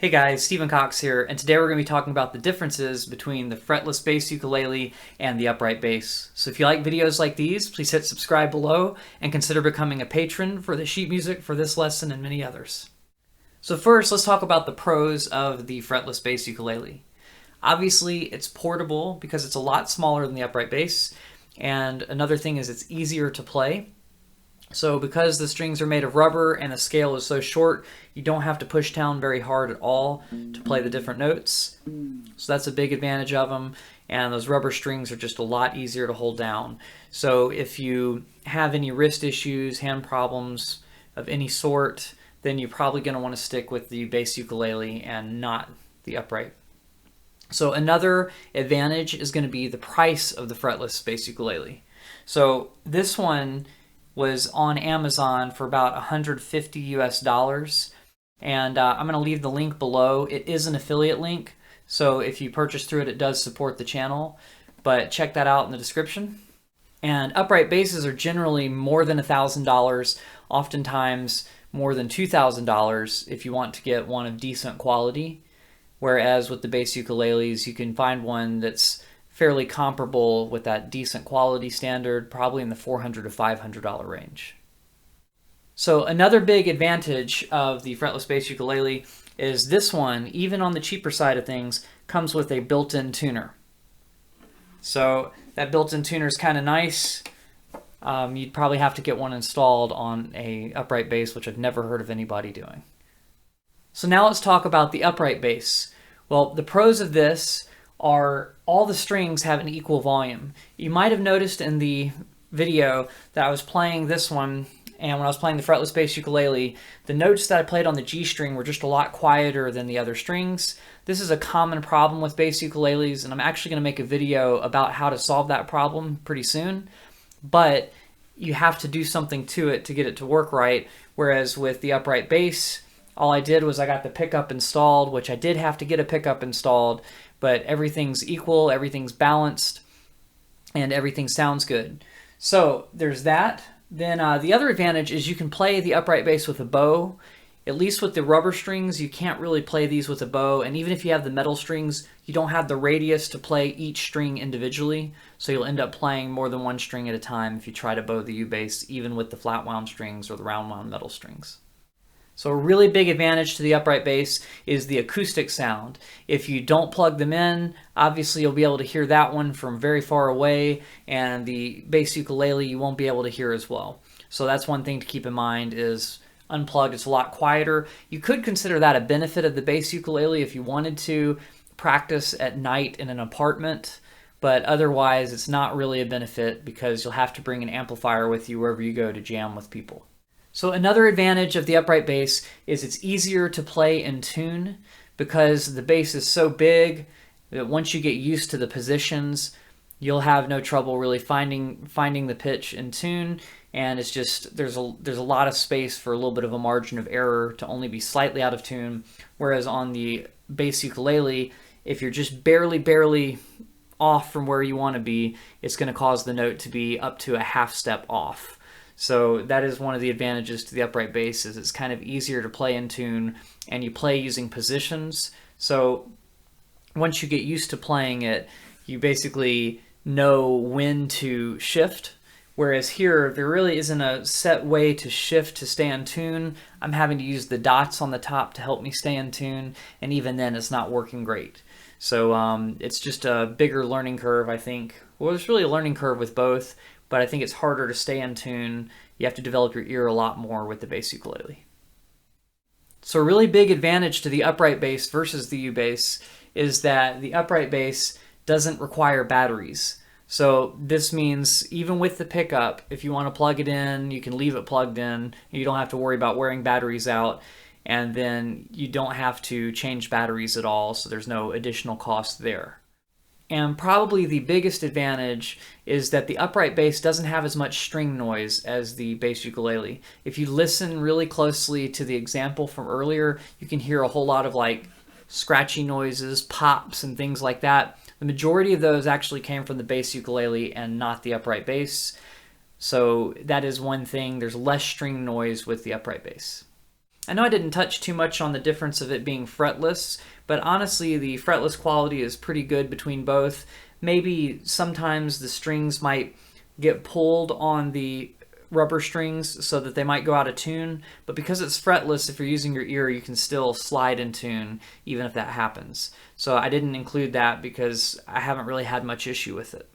Hey guys, Stephen Cox here, and today we're going to be talking about the differences between the fretless bass ukulele and the upright bass. So if you like videos like these, please hit subscribe below and consider becoming a patron for the sheet music for this lesson and many others. So first, let's talk about the pros of the fretless bass ukulele. Obviously, it's portable because it's a lot smaller than the upright bass, and another thing is it's easier to play. So because the strings are made of rubber and the scale is so short, you don't have to push down very hard at all to play the different notes. So that's a big advantage of them. And those rubber strings are just a lot easier to hold down. So if you have any wrist issues, hand problems of any sort, then you're probably going to want to stick with the bass ukulele and not the upright. So another advantage is going to be the price of the fretless bass ukulele. So this one was on Amazon for about $150 and I'm going to leave the link below. It is an affiliate link, so if you purchase through it, it does support the channel, but check that out in the description. And upright basses are generally more than $1,000, oftentimes more than $2,000 if you want to get one of decent quality, whereas with the bass ukuleles you can find one that's fairly comparable with that decent quality standard, probably in the $400 to $500 range. So another big advantage of the fretless bass ukulele is this one, even on the cheaper side of things, comes with a built-in tuner. So that built-in tuner is kind of nice. You'd probably have to get one installed on a upright bass, which I've never heard of anybody doing. So now let's talk about the upright bass. Well, the pros of this are all the strings have an equal volume. You might have noticed in the video that I was playing this one, and when I was playing the fretless bass ukulele, the notes that I played on the G string were just a lot quieter than the other strings. This is a common problem with bass ukuleles, and I'm actually going to make a video about how to solve that problem pretty soon, but you have to do something to it to get it to work right, whereas with the upright bass, all I did was I got the pickup installed, which I did have to get a pickup installed, but everything's equal, everything's balanced, and everything sounds good. So there's that. Then the other advantage is you can play the upright bass with a bow. At least with the rubber strings, you can't really play these with a bow, and even if you have the metal strings, you don't have the radius to play each string individually, so you'll end up playing more than one string at a time if you try to bow the U bass, even with the flat wound strings or the round wound metal strings. So a really big advantage to the upright bass is the acoustic sound. If you don't plug them in, obviously you'll be able to hear that one from very far away, and the bass ukulele you won't be able to hear as well. So that's one thing to keep in mind is unplugged, it's a lot quieter. You could consider that a benefit of the bass ukulele if you wanted to practice at night in an apartment, but otherwise it's not really a benefit because you'll have to bring an amplifier with you wherever you go to jam with people. So another advantage of the upright bass is it's easier to play in tune because the bass is so big that once you get used to the positions, you'll have no trouble really finding the pitch in tune, and it's just there's a lot of space for a little bit of a margin of error to only be slightly out of tune, whereas on the bass ukulele, if you're just barely off from where you want to be, it's going to cause the note to be up to a half step off. So that is one of the advantages to the upright bass, is it's kind of easier to play in tune, and you play using positions. So once you get used to playing it, you basically know when to shift. Whereas here, there really isn't a set way to shift to stay in tune. I'm having to use the dots on the top to help me stay in tune, and even then it's not working great. So it's just a bigger learning curve, I think. Well, there's really a learning curve with both, but I think it's harder to stay in tune. You have to develop your ear a lot more with the bass ukulele. So a really big advantage to the upright bass versus the U bass is that the upright bass doesn't require batteries. So this means even with the pickup, if you want to plug it in, you can leave it plugged in. You don't have to worry about wearing batteries out, and then you don't have to change batteries at all, so there's no additional cost there. And probably the biggest advantage is that the upright bass doesn't have as much string noise as the bass ukulele. If you listen really closely to the example from earlier, you can hear a whole lot of like scratchy noises, pops, and things like that. The majority of those actually came from the bass ukulele and not the upright bass. So that is one thing. There's less string noise with the upright bass. I know I didn't touch too much on the difference of it being fretless, but honestly, the fretless quality is pretty good between both. Maybe sometimes the strings might get pulled on the rubber strings so that they might go out of tune, but because it's fretless, if you're using your ear, you can still slide in tune even if that happens. So I didn't include that because I haven't really had much issue with it.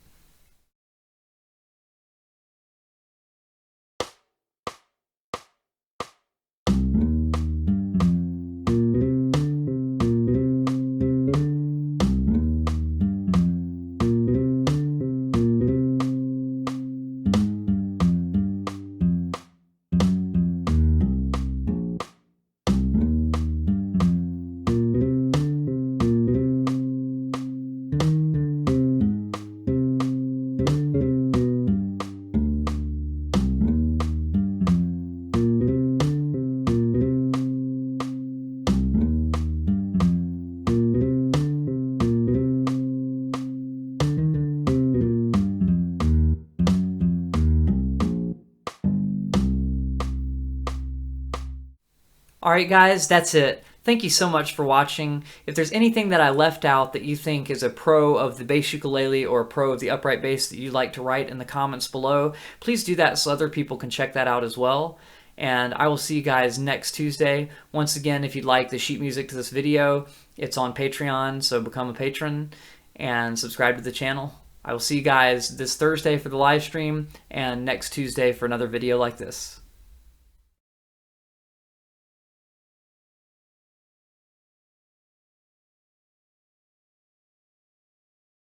Alright guys, that's it. Thank you so much for watching. If there's anything that I left out that you think is a pro of the bass ukulele or a pro of the upright bass that you'd like to write in the comments below, please do that so other people can check that out as well. And I will see you guys next Tuesday. Once again, if you'd like the sheet music to this video, it's on Patreon, so become a patron and subscribe to the channel. I will see you guys this Thursday for the live stream and next Tuesday for another video like this.